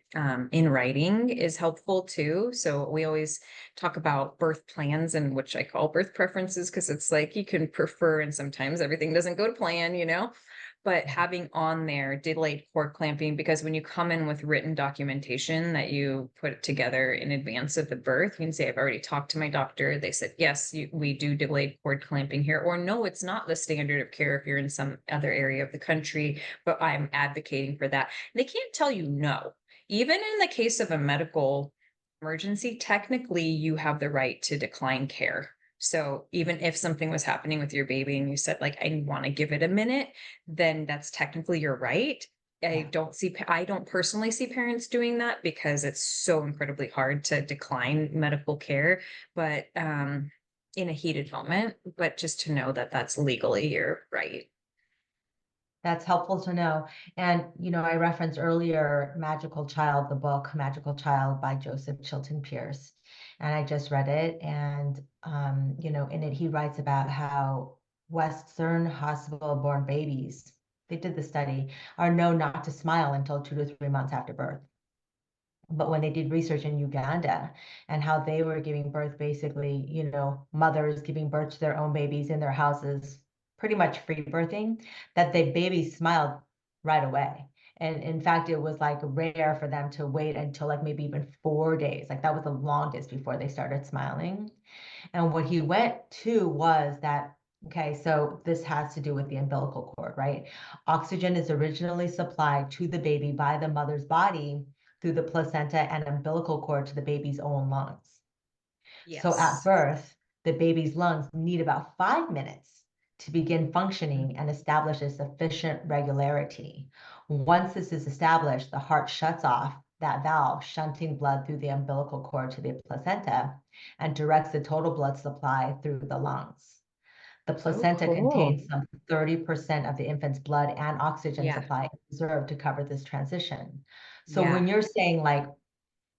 in writing is helpful too. So we always talk about birth plans and which I call birth preferences because it's like you can prefer and sometimes everything doesn't go to plan. But having on there delayed cord clamping, because when you come in with written documentation that you put together in advance of the birth, you can say, I've already talked to my doctor. They said, yes, we do delayed cord clamping here. Or no, it's not the standard of care if you're in some other area of the country, but I'm advocating for that. They can't tell you no. Even in the case of a medical emergency, technically you have the right to decline care. So even if something was happening with your baby and you said like, I want to give it a minute, then that's technically your right. Yeah. I don't personally see parents doing that because it's so incredibly hard to decline medical care, but in a heated moment, but just to know that that's legally your right. That's helpful to know. And, I referenced earlier Magical Child, the book Magical Child by Joseph Chilton Pierce. And I just read it. And, in it, he writes about how Western hospital born babies, they did the study, are known not to smile until 2 to 3 months after birth. But when they did research in Uganda and how they were giving birth, basically, mothers giving birth to their own babies in their houses, pretty much free birthing, that the baby smiled right away. And in fact, it was like rare for them to wait until like maybe even 4 days. Like that was the longest before they started smiling. And what he went to was that, okay, so this has to do with the umbilical cord, right? Oxygen is originally supplied to the baby by the mother's body through the placenta and umbilical cord to the baby's own lungs. So at Yes. birth, the baby's lungs need about 5 minutes to begin Mhm. functioning and establish a sufficient regularity. Once this is established, the heart shuts off that valve, shunting blood through the umbilical cord to the placenta and directs the total blood supply through the lungs. The Oh, placenta cool. contains some 30% of the infant's blood and oxygen Yeah. supply reserved to cover this transition. So when Yeah. you're saying like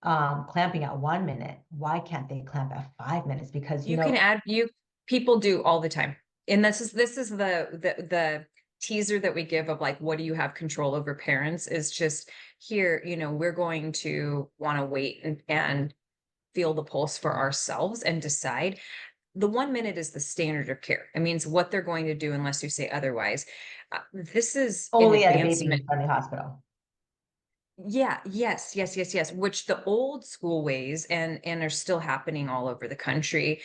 clamping at 1 minute, why can't they clamp at 5 minutes? Because, You can add you people do all the time. And this is the teaser that we give of like what do you have control over parents is just here, we're going to want to wait and feel the pulse for ourselves and decide. The 1 minute is the standard of care. It means what they're going to do unless you say otherwise. This is an only at a advancement. baby-friendly hospital. Yeah, yes, yes, yes, yes, which the old school ways and are still happening all over the country.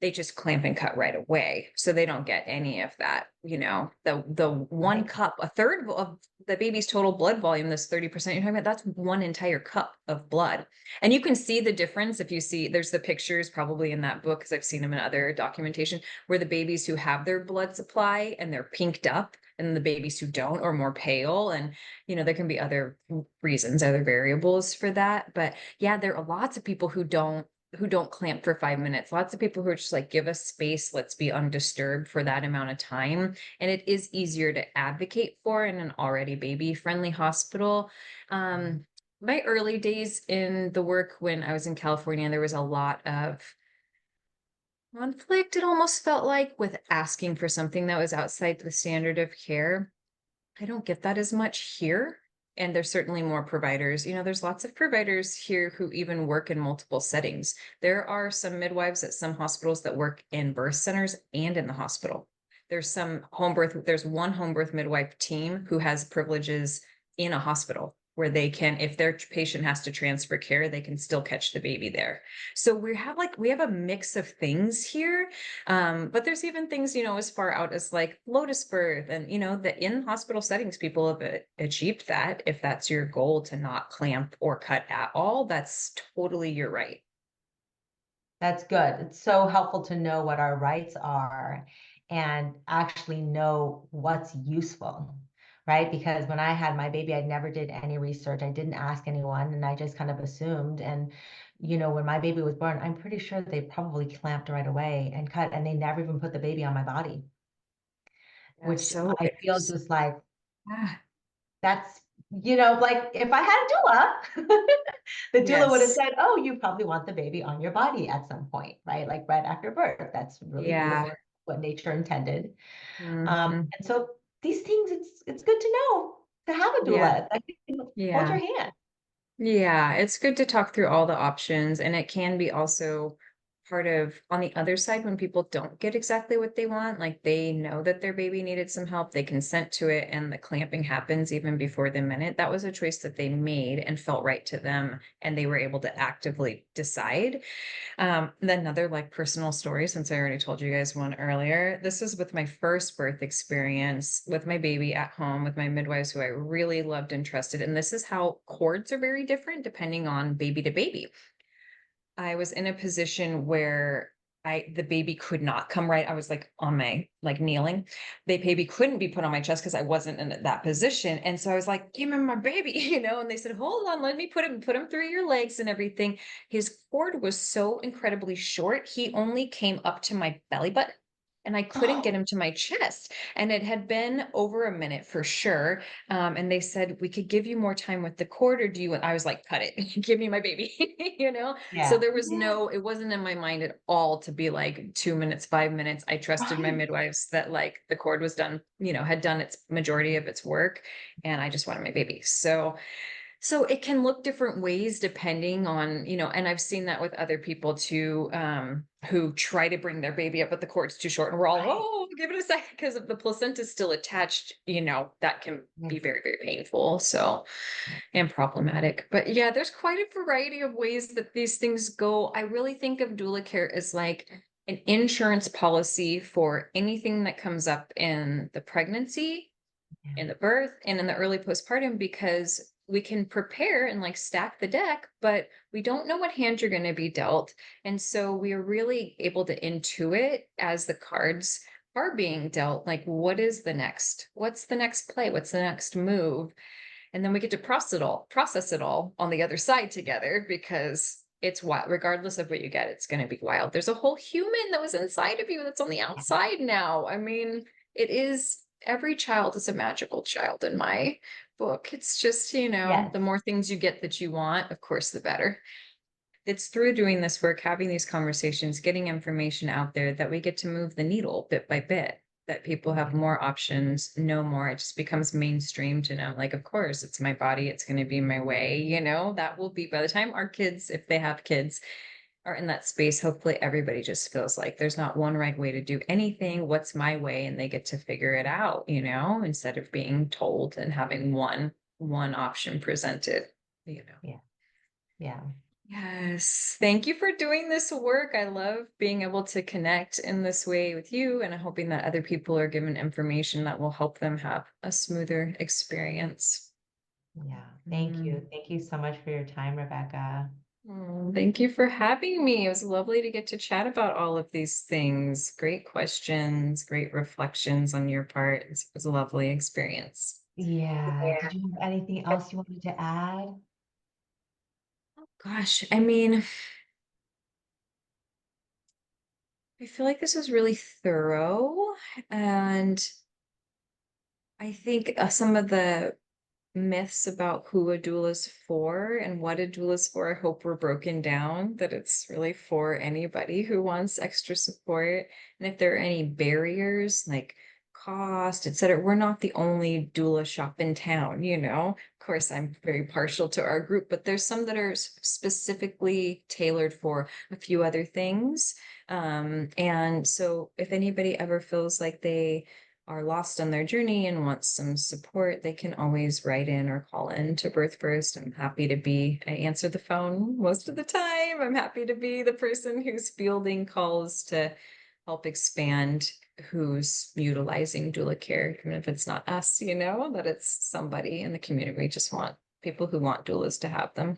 They just clamp and cut right away. So they don't get any of that, the one Right. cup, a third of the baby's total blood volume, this 30% you're talking about, that's one entire cup of blood. And you can see the difference if you see there's the pictures probably in that book, because I've seen them in other documentation, where the babies who have their blood supply and they're pinked up and the babies who don't are more pale. And there can be other reasons, other variables for that. But yeah, there are lots of people who don't clamp for 5 minutes. Lots of people who are just like, give us space, let's be undisturbed for that amount of time. And it is easier to advocate for in an already baby friendly hospital. My early days in the work when I was in California, there was a lot of conflict, it almost felt like, with asking for something that was outside the standard of care. I don't get that as much here. And there's certainly more providers. There's lots of providers here who even work in multiple settings. There are some midwives at some hospitals that work in birth centers and in the hospital. There's one home birth midwife team who has privileges in a hospital where they can, if their patient has to transfer care, they can still catch the baby there. So we have a mix of things here, but there's even things, as far out as like lotus birth and, the in hospital settings, people have achieved that. If that's your goal to not clamp or cut at all, that's totally your right. That's good. It's so helpful to know what our rights are and actually know what's useful, right? Because when I had my baby, I never did any research. I didn't ask anyone, and I just kind of assumed. And, when my baby was born, I'm pretty sure they probably clamped right away and cut, and they never even put the baby on my body, Yeah, which so I feel just like ah, that's, like if I had a doula, the doula would have yes. said, "Oh, you probably want the baby on your body at some point, right? Like right after birth. That's really Yeah. beautiful, what nature intended." Mhm. And so these things, it's good to know to have a Yeah. doula that can hold Yeah. your hand. Yeah, it's good to talk through all the options, and it can be also part of on the other side when people don't get exactly what they want, like they know that their baby needed some help, they consent to it, and the clamping happens even before the minute. That was a choice that they made and felt right to them, and they were able to actively decide. Then another like personal story, since I already told you guys one earlier. This was with my first birth experience with my baby at home with my midwives who I really loved and trusted. And this is how cords are very different depending on baby to baby. I was in a position where the baby could not come right. I was like on my like kneeling. The baby couldn't be put on my chest because I wasn't in that position. And so I was like, give me my baby, and they said, hold on, let me put him through your legs and everything. His cord was so incredibly short, he only came up to my belly button. And I couldn't get Oh, him to my chest. And it had been over a minute for sure. And they said, we could give you more time with the cord, or do you? And I was like, cut it, give me my baby, So yeah. there was Yeah. it wasn't in my mind at all to be like 2 minutes, 5 minutes. I trusted my Right. midwives that like the cord was done, had done its majority of its work. And I just wanted my baby. So it can look different ways depending on, and I've seen that with other people too, who try to bring their baby up, but the cord's too short. And we're all, Right. oh, give it a second, because if the placenta is still attached, that can be Yes. very, very painful. So and problematic. But yeah, there's quite a variety of ways that these things go. I really think of doula care as like an insurance policy for anything that comes up in the pregnancy, Yeah. in the birth, and in the early postpartum, because we can prepare and like stack the deck, but we don't know what hand you're going to be dealt. And so we are really able to intuit as the cards are being dealt, like what's the next play? What's the next move? And then we get to process it all on the other side together, because it's wild. Regardless of what you get, it's going to be wild. There's a whole human that was inside of you that's on the outside now. I mean, it is every child is a magical child in my book. It's just, Yes. the more things you get that you want, of course, the better. It's through doing this work, having these conversations, getting information out there, that we get to move the needle bit by bit, that people have more options, know more. It just becomes mainstream to know, like, of course, it's my body, it's going to be my way, that will be by the time our kids, if they have kids, are in that space. Hopefully, everybody just feels like there's not one right way to do anything. What's my way? And they get to figure it out, instead of being told and having one option presented. Yeah. Yeah. Yes. Thank you for doing this work. I love being able to connect in this way with you, and I'm hoping that other people are given information that will help them have a smoother experience. Yeah. Thank you. Mm. Thank you so much for your time, Rebecca. Thank you for having me. It was lovely to get to chat about all of these things. Great questions, great reflections on your part. It was a lovely experience. Yeah. Yeah. Did you have anything else you wanted to add? Gosh, I mean, I feel like this was really thorough, and I think some of the myths about who a doula is for and what a doula is for, I hope were broken down, that it's really for anybody who wants extra support. And if there are any barriers like cost, et cetera, we're not the only doula shop in town. Of course, I'm very partial to our group, but there's some that are specifically tailored for a few other things. And so if anybody ever feels like they are lost on their journey and want some support, they can always write in or call in to Birth First. I answer the phone most of the time. I'm happy to be the person who's fielding calls to help expand who's utilizing doula care, even if it's not us, that it's somebody in the community. We just want people who want doulas to have them.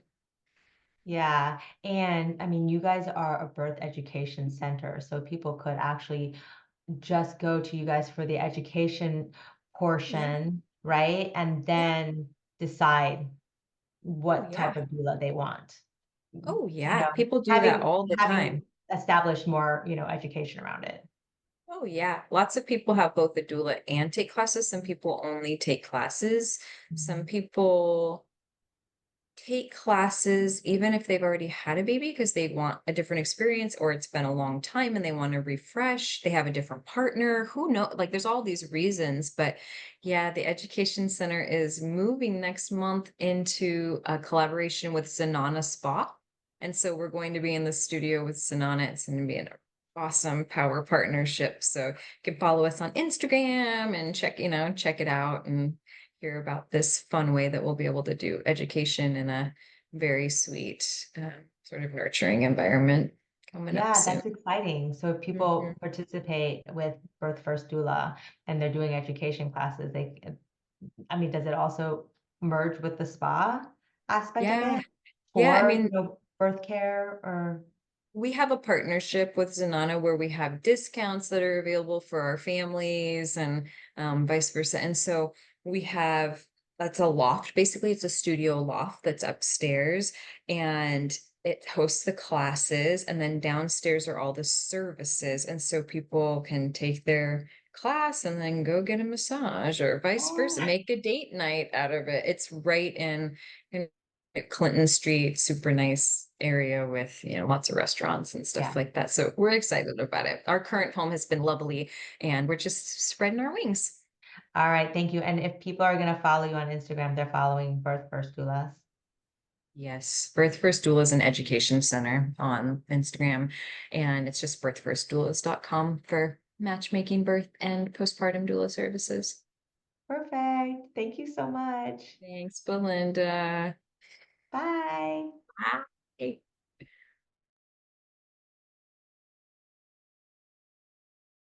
Yeah. And I mean, you guys are a birth education center, so people could actually just go to you guys for the education Yeah. portion, right? And Yeah. then decide Oh, what type yeah. of doula they want. Oh, You yeah. know, People do that having all the having time. established more, education around it. Oh, yeah. Lots of people have both a doula and take classes. Some people only take classes. Some Mhm. people take classes even if they've already had a baby because they want a different experience or it's been a long time and they want to refresh. They have a different partner. Who know? Like there's all these reasons, but yeah, the education center is moving next month into a collaboration with Zanana Spa. And so we're going to be in the studio with Zanana. It's going to be an awesome power partnership. So you can follow us on Instagram and check it out and hear about this fun way that we'll be able to do education in a very sweet, sort of nurturing environment coming up Yeah, soon. that's exciting. So if Mhm. people participate with Birth First Doula and they're doing education classes, I mean, does it also merge with the spa aspect of Yeah, it yeah. I for, mean, birth care or? we have a partnership with Zanana where we have discounts that are available for our families and vice versa. And so we have that's a loft. Basically, it's a studio loft that's upstairs and it hosts the classes. And then downstairs are all the services. And so people can take their class and then go get a massage or vice versa, Oh, make a date night out of it. It's right in Clinton Street, super nice area with, lots of restaurants and stuff yeah. like that. So we're excited about it. Our current home has been lovely and we're just spreading our wings. All right, thank you. And if people are gonna follow you on Instagram, they're following Birth First Doulas. Yes, Birth First Doula is an education center on Instagram, and it's just birthfirstdoulas.com for matchmaking, birth, and postpartum doula services. Perfect. Thank you so much. Thanks, Belinda. Bye. Bye.